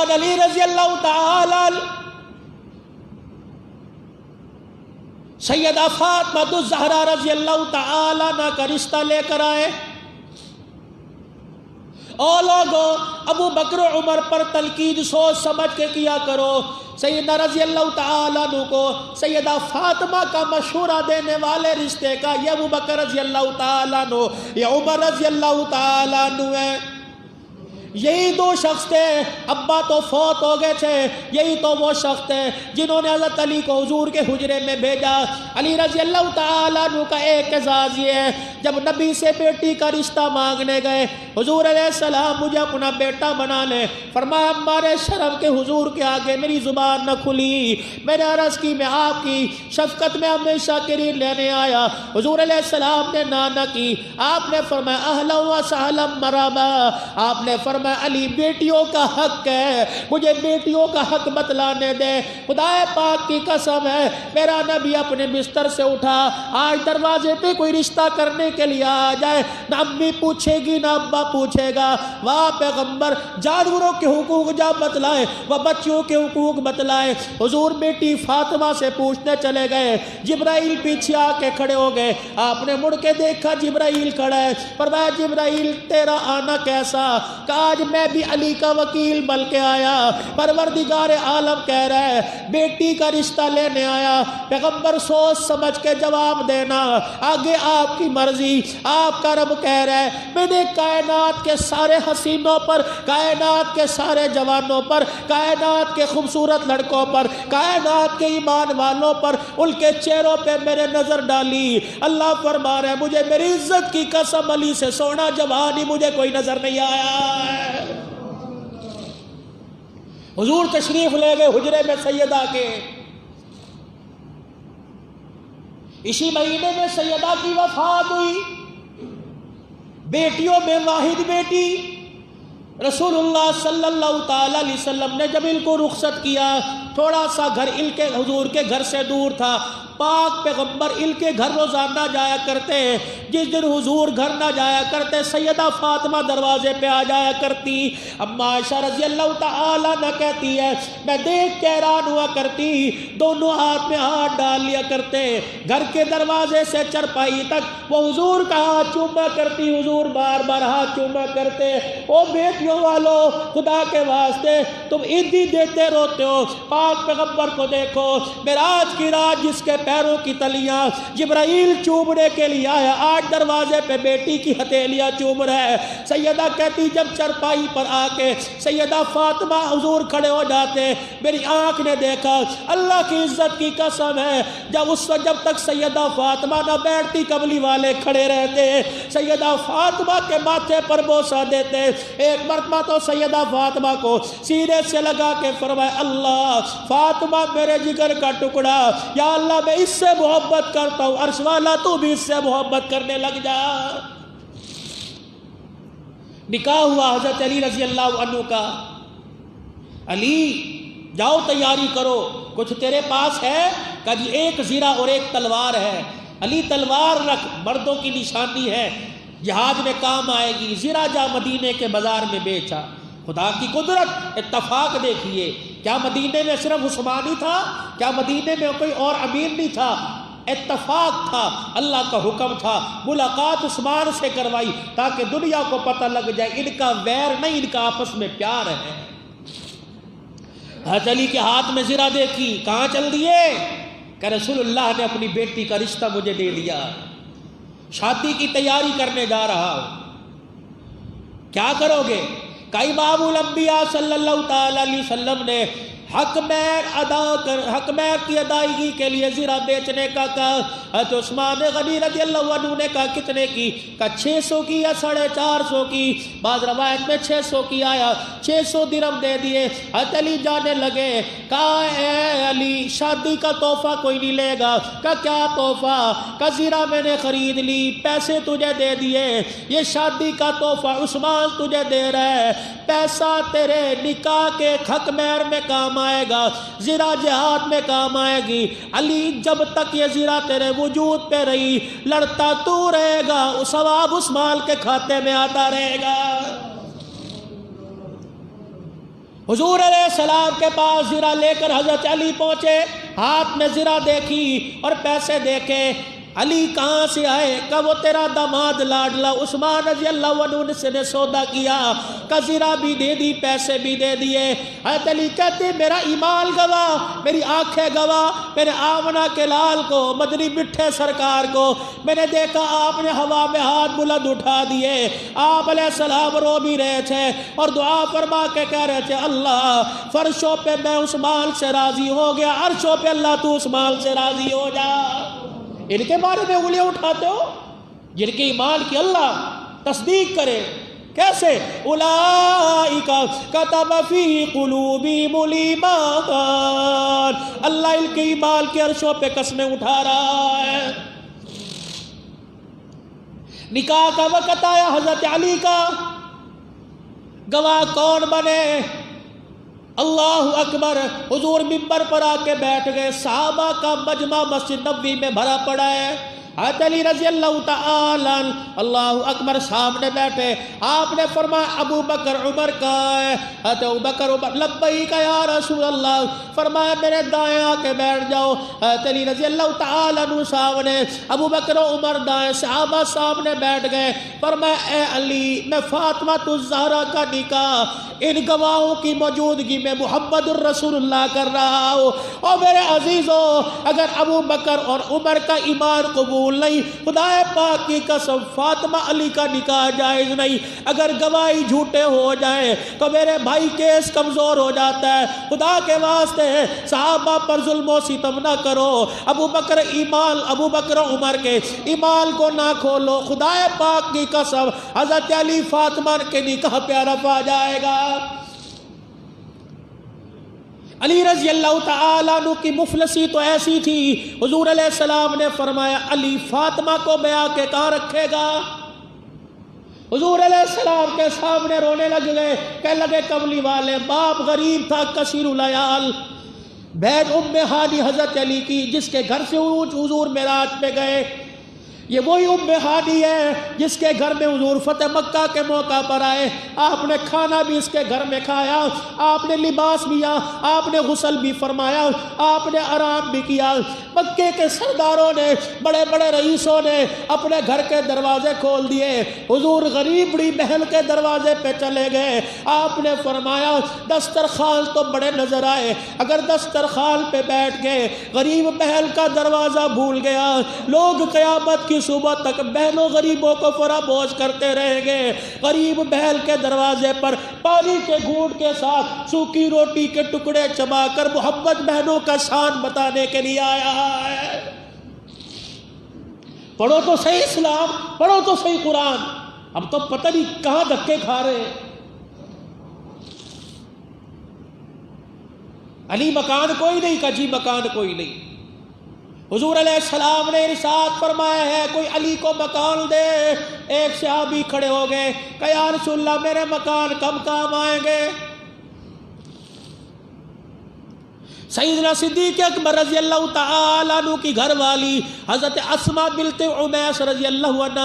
مولانا علی رضی اللہ تعالی سیدہ فاطمہ الزہرا رضی اللہ تعالی عنہ کا رشتہ لے کر آئے. او لوگو ابو بکر عمر پر تنقید سوچ سمجھ کے کیا کرو. سیدنا رضی اللہ تعالیٰ عنہ کو سیدہ فاطمہ کا مشورہ دینے والے رشتے کا یہ ابو بکر رضی اللہ تعالیٰ عنہ یا عمر رضی اللہ تعالیٰ عنہ ہے. یہی دو شخص تھے، ابا تو فوت ہو گئے تھے، یہی تو وہ شخص تھے جنہوں نے حضرت علی کو حضور کے حجرے میں بھیجا. علی رضی اللہ تعالیٰ عنہ کا ایک اعزاز یہ ہے، جب نبی سے بیٹی کا رشتہ مانگنے گئے، حضور علیہ السلام مجھے اپنا بیٹا بنا لے. فرمایا ہمارے شرم کے حضور کے آگے میری زبان نہ کھلی. میں نے عرض کی میں آپ کی شفقت میں ہمیشہ قرین لینے آیا. حضور علیہ السلام نے نہ کی. آپ نے فرمایا اہلا و سہلا مرحبا. آپ نے فرمایا علی بیٹیوں کا حق ہے، مجھے بیٹیوں کا حق بتلانے دے. خدا پاک کی قسم ہے میرا نبی اپنے بستر سے اٹھا، آج دروازے پہ کوئی رشتہ کرنے کے لیے آ جائے، نہ امی پوچھے گی نہ ابا پوچھے گا. واہ پیغمبر، جانوروں کے حقوق جا بتلائے، وہ بچیوں کے حقوق بتلائے. حضور بیٹی فاطمہ سے پوچھنے چلے گئے. جبرائیل پیچھے آ کے کھڑے ہو گئے. آپ نے مڑ کے دیکھا جبرائیل کھڑا ہے. فرمایا جبرائیل تیرا آنا کیسا؟ کہا آج میں بھی علی کا وکیل بن کے آیا. پروردگار عالم کہہ رہا ہے بیٹی کا رشتہ لینے آیا. پیغمبر سوچ سمجھ کے جواب دینا، آگے آپ کی مرضی. آپ کا رب کہہ رہا ہے میں نے کائنات کے سارے حسینوں پر، کائنات کے سارے جوانوں پر، کائنات کے خوبصورت لڑکوں پر، کائنات کے ایمان والوں پر، ان کے چہروں پہ میرے نظر ڈالی. اللہ فرما رہا ہے مجھے میری عزت کی قسم علی سے سونا جوان ہی مجھے کوئی نظر نہیں آیا. حضور تشریف لے گئے حجرے میں سیدہ کے. اسی مہینے میں سیدہ کی وفات ہوئی. بیٹیوں میں واحد بیٹی رسول اللہ صلی اللہ تعالی علیہ وسلم نے جب ان کو رخصت کیا، تھوڑا سا گھر ان کے حضور کے گھر سے دور تھا. پاک پیغمبر ان کے گھر روزانہ جایا کرتے. جس دن حضور گھر نہ جایا کرتے سیدہ فاطمہ دروازے پہ آ جایا کرتی. اما عائشہ رضی اللہ تعالیٰ عنہ کہتی ہے میں دیکھ کے حیران ہوا کرتی، دونوں ہاتھ میں ہاتھ ڈال لیا کرتے. گھر کے دروازے سے چرپائی تک وہ حضور کا ہاتھ چوما کرتی، حضور بار بار ہاتھ چوما کرتے. او بیٹیوں والو خدا کے واسطے تم عیدی دیتے روتے ہو، پاک پیغمبر کو دیکھو. معراج کی رات جس کے پیروں کی تلیاں جبرائیل چومنے کے لیے آیا، آج دروازے پہ بیٹی کی ہتھیلیاں چوم رہا ہے. سیدہ کہتی جب چرپائی پر آ کے سیدہ فاطمہ حضور کھڑے ہو جاتے، میری آنکھ نے دیکھا. اللہ کی عزت کی قسم ہے جب تک سیدہ فاطمہ نہ بیٹھتی قبلی والے کھڑے رہتے، سیدہ فاطمہ کے ماتھے پر بوسہ دیتے. ایک مرتبہ تو سیدہ فاطمہ کو سینے سے لگا کے فرمایا اللہ فاطمہ میرے جگر کا ٹکڑا، یا اللہ میں اس سے محبت کرتا ہوں، عرش والا تو بھی اس سے محبت کرنے لگ جا. نکاح ہوا حضرت علی رضی اللہ عنہ کا. علی جاؤ تیاری کرو، کچھ تیرے پاس ہے؟ کہ جی ایک زرہ اور ایک تلوار ہے. علی تلوار رکھ، مردوں کی نشانی ہے، جہاد میں کام آئے گی. زرہ جا مدینے کے بازار میں بیچا. خدا کی قدرت، اتفاق دیکھیے. کیا مدینے میں صرف عثمان ہی تھا؟ کیا مدینے میں کوئی اور امیر نہیں تھا؟ اتفاق تھا، اللہ کا حکم تھا. ملاقات عثمان سے کروائی تاکہ دنیا کو پتہ لگ جائے ان کا ویر نہیں، ان کا آپس میں پیار ہے. حضرت علی کے ہاتھ میں زرہ دیکھی، کہاں چل دیے؟ کہ رسول اللہ نے اپنی بیٹی کا رشتہ مجھے دے دیا، شادی کی تیاری کرنے جا رہا ہوں. کیا کرو گے؟ کہ امام الانبیاء صلی اللہ تعالی علیہ وسلم نے حق مہر کی ادائیگی کے لیے زرہ بیچنے کا کہا. حضرت عثمان غنی رضی اللہ عنہ نے کہا کتنے کی؟ کہا 600 کی یا 450 کی. بعض روایت میں 600 کی آیا. 600 درہم دے دیے. حضرت علی جانے لگے. کہا اے علی شادی کا تحفہ کوئی نہیں لے گا. کہا کیا تحفہ؟ کہا زرہ میں نے خرید لی، پیسے تجھے دے دیے، یہ شادی کا تحفہ عثمان تجھے دے رہا ہے. پیسہ تیرے نکاح کے حق مہر میں کام آئے گا، زرہ جہاد میں کام آئے گی. علی جب تک یہ زرہ تیرے وجود پہ رہی لڑتا تو رہے گا، ثواب اس مال کے کھاتے میں آتا رہے گا. حضور علیہ السلام کے پاس زرہ لے کر حضرت علی پہنچے، ہاتھ میں زرہ دیکھی اور پیسے دیکھے۔ علی کہاں سے آئے؟ کہ وہ تیرا داماد لاڈلا عثمان رضی اللہ عنہ سے نے سودا کیا، کہ زرہ بھی دے دی، پیسے بھی دے دیے۔ حضرت علی کہتے میرا ایمان گواہ، میری آنکھیں گواہ، میرے آمنہ کے لال کو، مدنی مٹھے سرکار کو میں نے دیکھا آپ نے ہوا میں ہاتھ بلند اٹھا دیے، آپ علیہ السلام رو بھی رہے تھے اور دعا فرما کے کہہ رہے تھے اللہ فرشوں پہ میں عثمان سے راضی ہو گیا، عرشوں پہ اللہ تو عثمان سے راضی ہو جا۔ ان کے بارے میں انگلیاں اٹھاتے ہو جن کے ایمان کی اللہ تصدیق کرے؟ کیسے؟ اولئک کتب فی قلوبہم الایمان، اللہ ان کے ایمان کے عرشوں پہ قسمیں اٹھا رہا ہے۔ نکاح کا وقت آیا حضرت علی کا، گواہ کون بنے؟ اللہ اکبر، حضور منبر پر آ کے بیٹھ گئے، صحابہ کا مجمع مسجد نبوی میں بھرا پڑا ہے، حضرت علی رضی اللہ تعالی اللہ اکبر سامنے بیٹھے، آپ نے فرمایا ابو بکر عمر کا ہے؟ حضرت ابو بکر عمر لبیک یا رسول اللہ، فرمایا میرے دائیں آ کے بیٹھ جاؤ۔ حضرت علی رضی اللہ تعالی عنہ سامنے، ابو بکر عمر دائیں، صحابہ سامنے بیٹھ گئے، فرمایا اے علی میں فاطمہ الزہرا کا نکاح ان گواہوں کی موجودگی میں محمد الرسول اللہ کر رہا ہوں۔ اور میرے عزیزوں اگر ابو بکر اور عمر کا ایمان قبول نہیں، خدا پاک کی قسم فاطمہ علی کا نکاح جائز نہیں۔ اگر گواہی جھوٹے ہو جائیں تو میرے بھائی کیس کمزور ہو جاتا ہے۔ خدا کے واسطے صحابہ پر ظلم و ستم نہ کرو، ابو بکر عمر کے ایمان کو نہ کھولو، خدا پاک کی قسم حضرت علی فاطمہ کے نکاح پہ عرف آ جائے گا۔ علی رضی اللہ تعالیٰ عنہ کی مفلسی تو ایسی تھی، حضور علیہ السلام نے فرمایا علی فاطمہ کو بیاہ کے کہاں رکھے گا؟ حضور علیہ السلام کے سامنے رونے لگ گئے، کہنے لگے کملی والے، باپ غریب تھا کثیر العیال، بہن ام ہانی حضرت علی کی جس کے گھر سے حضور معراج پہ گئے، یہ وہی ام ہانی ہے جس کے گھر میں حضور فتح مکہ کے موقع پر آئے، آپ نے کھانا بھی اس کے گھر میں کھایا، آپ نے لباس بھی لیا، آپ نے غسل بھی فرمایا، آپ نے آرام بھی کیا۔ مکے کے سرداروں نے، بڑے بڑے رئیسوں نے اپنے گھر کے دروازے کھول دیے، حضور غریب بڑی بہن کے دروازے پہ چلے گئے، آپ نے فرمایا دسترخوان تو بڑے نظر آئے، اگر دسترخوان پہ بیٹھ گئے غریب بہن کا دروازہ بھول گیا، لوگ قیامت کی صبح تک بہنوں غریبوں کو فراموش کرتے رہیں گے۔ غریب بہن کے دروازے پر پانی کے گھونٹ کے ساتھ سوکھی روٹی کے ٹکڑے چبا کر محمد بہنوں کا شان بتانے کے لیے آیا ہے۔ پڑھو تو صحیح اسلام، پڑھو تو صحیح قرآن، اب تو پتہ نہیں کہاں دھکے کھا رہے ہیں۔ علی مکان کوئی نہیں، کجی مکان کوئی نہیں۔ حضور علیہ السلام نے ارشاد فرمایا ہے کوئی علی کو مکان دے۔ ایک صحابی کھڑے ہو گئے کہ یا رسول اللہ میرے مکان کب کام آئیں گے؟ سیدنا صدیق اکبر رضی اللہ تعالیٰ عنہ کی گھر والی حضرت اسماء بنت عمیس رضی اللہ عنہ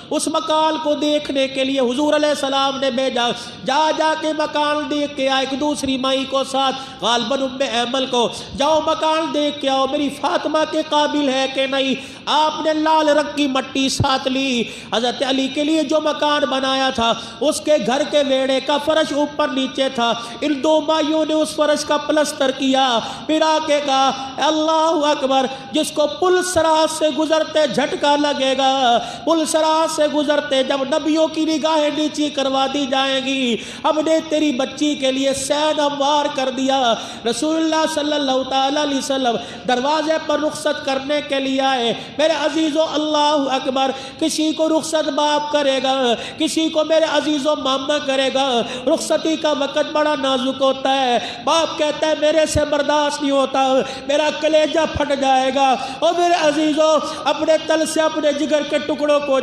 اس مکان کو دیکھنے کے لیے حضور علیہ السلام نے بھیجا، جا کے مکان دیکھ کے آئے، ایک دوسری مائی کو ساتھ غالباً ام ایمل کو، جاؤ مکان دیکھ کے آؤ میری فاطمہ کے قابل ہے کہ نہیں۔ آپ نے لال رنگ کی مٹی ساتھ لی، حضرت علی کے لیے جو مکان بنایا تھا اس کے گھر کے ویڑے کا فرش اوپر نیچے تھا، ان دو مائیوں نے اس فرش کا پلستر کیا، پھر آ کے کہا اللہ اکبر، جس کو پل صراط سے گزرتے جھٹکا لگے گا، پل صراط سے گزرتے جب نبیوں کی نگاہیں نیچی کروا دی جائیں گی، ہم نے تیری بچی کے لیے سین ہموار کر دیا۔ رسول اللہ صلی اللہ تعالی علیہ وسلم دروازے پر رخصت کرنے کے لیے آئے۔ میرے عزیزو اللہ اکبر، کسی کو رخصت باپ کرے گا، کسی کو میرے عزیزو ماما کرے گا، رخصتی کا وقت بڑا نازک ہوتا ہے، باپ کہتا ہے میرے سے برداشت نہیں ہوتا، میرا کلیجہ پھٹ جائے گا۔ اور میرے عزیزو اپنے تل سے اپنے جگر کے ٹکڑوں کو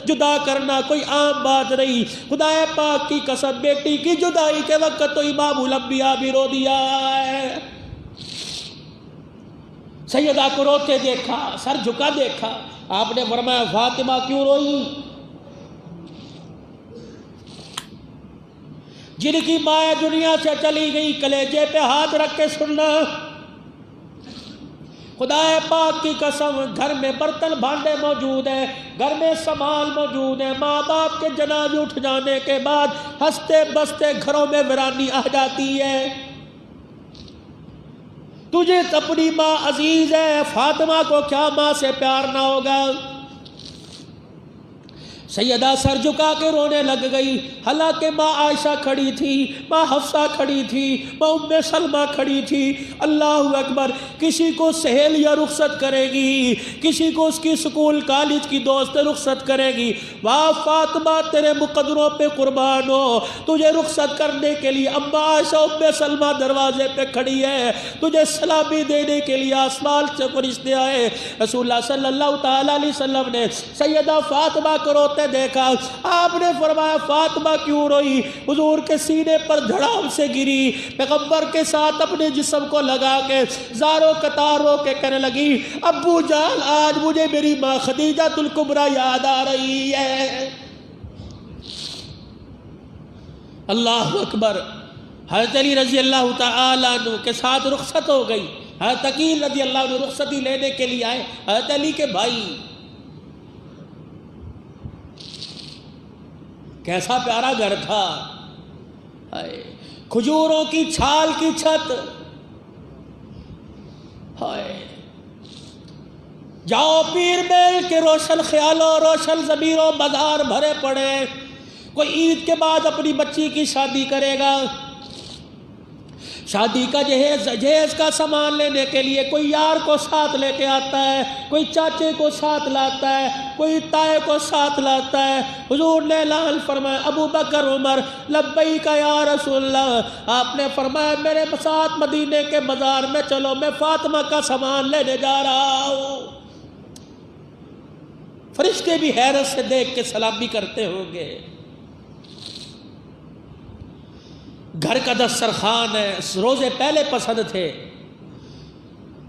جدا کرنا کوئی عام بات نہیں۔ خدا پاک کی قسم بیٹی کی جدائی کے وقت تو امام الانبیاء بھی رو دیا ہے۔ سیدہ کو روتے دیکھا، سر جھکا دیکھا، آپ نے فرمایا فاطمہ کیوں روئی؟ جن کی مائیں دنیا سے چلی گئی، کلیجے پہ ہاتھ رکھ کے سننا، خدا پاک کی قسم گھر میں برتن بھانڈے موجود ہیں، گھر میں سامان موجود ہے، ماں باپ کے جنازے اٹھ جانے کے بعد ہنستے بستے گھروں میں ویرانی آ جاتی ہے۔ تجھے اپنی ماں عزیز ہے، فاطمہ کو کیا ماں سے پیار نہ ہوگا؟ سیدہ سر جھکا کے رونے لگ گئی، حالانکہ ماں عائشہ کھڑی تھی، ماں حفصہ کھڑی تھی، ماں ام سلمہ کھڑی تھی۔ اللہ اکبر، کسی کو سہیلیاں رخصت کرے گی، کسی کو اس کی سکول کالج کی دوست رخصت کرے گی، واہ فاطمہ تیرے مقدروں پہ قربان ہو، تجھے رخصت کرنے کے لیے اما عائشہ ام سلمہ دروازے پہ کھڑی ہے، تجھے سلامی دینے کے لیے آسمان سے فرشتے آئے۔ رسول اللہ صلی اللہ تعالی علیہ وسلم نے سیدہ فاطمہ کو روتے دیکھا، آپ نے فرمایا فاطمہ کیوں روئی؟ حضور کے سینے پر دھڑام سے گری، پیغمبر کے ساتھ اپنے جسم کو لگا کے زاروں قطار رو کے کہنے لگی، ابو جان آج مجھے میری ماں خدیجہ الکبریٰ یاد آ رہی ہے۔ اللہ اکبر، حضرت علی رضی اللہ تعالیٰ عنہ کے ساتھ رخصت ہو گئی۔ حضرت عقیل رضی اللہ عنہ رخصتی لینے کے لیے آئے، حضرت علی کے بھائی، کیسا پیارا گھر تھا، کھجوروں کی چھال کی چھت، جاؤ پیر میل کے روشن خیالوں روشن ضمیروں بازار بھرے پڑے، کوئی عید کے بعد اپنی بچی کی شادی کرے گا، شادی کا جہیز کا سامان لینے کے لیے کوئی یار کو ساتھ لے کے آتا ہے، کوئی چاچے کو ساتھ لاتا ہے، کوئی تائے کو ساتھ لاتا ہے۔ حضور نے اعلان فرمایا، ابو بکر عمر لبیک یا رسول اللہ، آپ نے فرمایا میرے ساتھ مدینے کے بازار میں چلو، میں فاطمہ کا سامان لینے جا رہا ہوں۔ فرشتے بھی حیرت سے دیکھ کے سلامی کرتے ہوں گے۔ گھر کا دسترخوان ہے، روزے پہلے پسند تھے،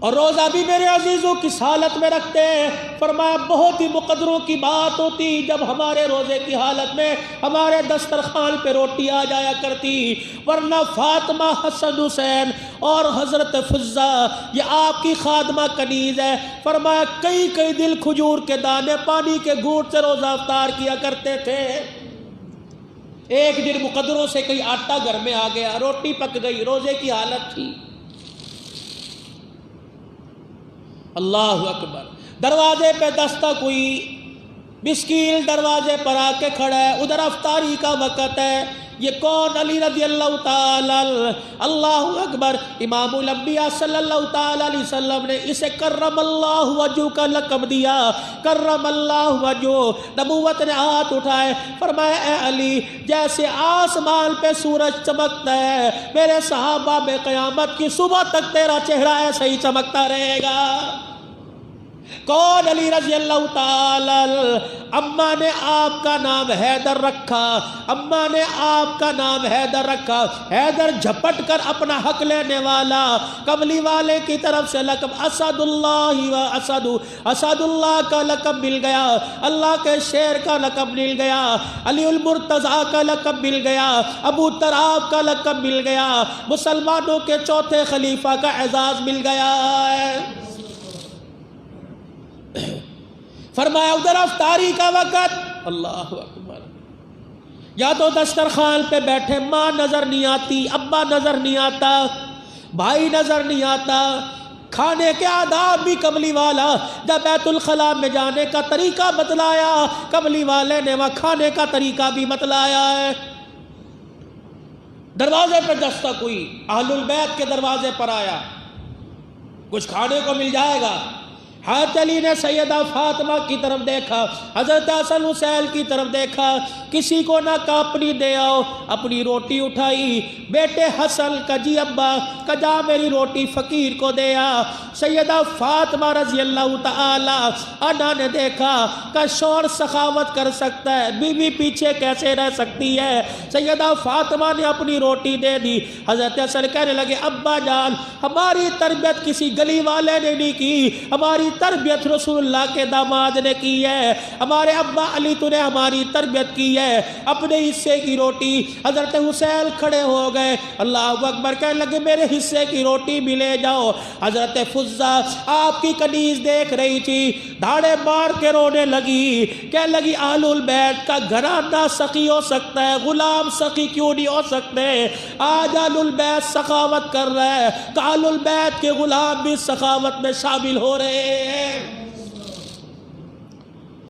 اور روزہ بھی میرے عزیزوں کس حالت میں رکھتے ہیں؟ فرمایا بہت ہی مقدروں کی بات ہوتی جب ہمارے روزے کی حالت میں ہمارے دسترخوان پہ روٹی آ جایا کرتی، ورنہ فاطمہ، حسن حسین اور حضرت فضہ یہ آپ کی خادمہ کنیز ہے۔ فرمایا کئی کئی دل کھجور کے دانے پانی کے گھونٹ سے روزہ افطار کیا کرتے تھے۔ ایک دن مقدروں سے کئی آٹا گھر میں آ گیا، روٹی پک گئی، روزے کی حالت تھی۔ اللہ اکبر، دروازے پہ دستک ہوئی، مسکین دروازے پر آ کے کھڑا ہے، ادھر افطاری کا وقت ہے۔ یہ کون؟ علی رضی اللہ تعالی، اللہ اکبر، امام الانبیاء صلی اللہ تعالی علیہ وسلم نے اسے کرم اللہ وجہ کا لقب دیا، کرم اللہ وجہ۔ نبوت نے ہاتھ اٹھائے، فرمایا اے علی، جیسے آسمان پہ سورج چمکتا ہے، میرے صحابہ میں قیامت کی صبح تک تیرا چہرہ ایسا ہی چمکتا رہے گا۔ کون؟ علی رضی اللہ تعالی۔ اماں نے آپ کا نام حیدر رکھا، اماں نے آپ کا نام حیدر رکھا، حیدر جھپٹ کر اپنا حق لینے والا، کملی والے کی طرف سے لقب اسد اللہ و اسد اللہ کا لقب مل گیا، اللہ کے شیر کا لقب مل گیا، علی المرتضیٰ کا لقب مل گیا، ابو تراب کا لقب مل گیا، مسلمانوں کے چوتھے خلیفہ کا اعزاز مل گیا ہے۔ فرمایا ادھر افطاری کا وقت، اللہ اکبر، یا تو دسترخوان پہ بیٹھے، ماں نظر نہیں آتی، ابا نظر نہیں آتا، بھائی نظر نہیں آتا، کھانے کے آداب بھی کملی والا جب بیت الخلاء میں جانے کا طریقہ بتلایا، کملی والے نے وہاں کھانے کا طریقہ بھی بتلایا ہے۔ دروازے پہ دستک ہوئی، اہل البیت کے دروازے پر آیا، کچھ کھانے کو مل جائے گا۔ حضرت علی نے سیدہ فاطمہ کی طرف دیکھا، حضرت حسن حسین کی طرف دیکھا، کسی کو نہ کہا اپنی دے آؤ، اپنی روٹی اٹھائی، بیٹے حسن کا جی ابا کا جا میری روٹی فقیر کو دے آ۔ سیدہ فاطمہ رضی اللہ تعالی عنہا نے دیکھا کہ شوہر سخاوت کر سکتا ہے، بیوی پیچھے کیسے رہ سکتی ہے؟ سیدہ فاطمہ نے اپنی روٹی دے دی۔ حضرت حسن کہنے لگے ابا جان، ہماری تربیت کسی گلی والے نے نہیں کی، ہماری تربیت رسول اللہ کے داماد نے کی ہے، ہمارے ابا علی تو نے ہماری تربیت کی ہے، اپنے حصے کی روٹی۔ حضرت حسین کھڑے ہو گئے، اللہ اکبر، کہنے لگے میرے حصے کی روٹی بھی لے جاؤ۔ حضرت فضہ آپ کی کنیز دیکھ رہی تھی، دھاڑے مار کے رونے لگی، کہنے لگی آل البیت کا گھرانہ سخی ہو سکتا ہے، غلام سخی کیوں نہیں ہو سکتے؟ آج آل البیت سخاوت کر رہے ہیں، کہ آل البیت کے غلام بھی سخاوت میں شامل ہو رہے ہیں۔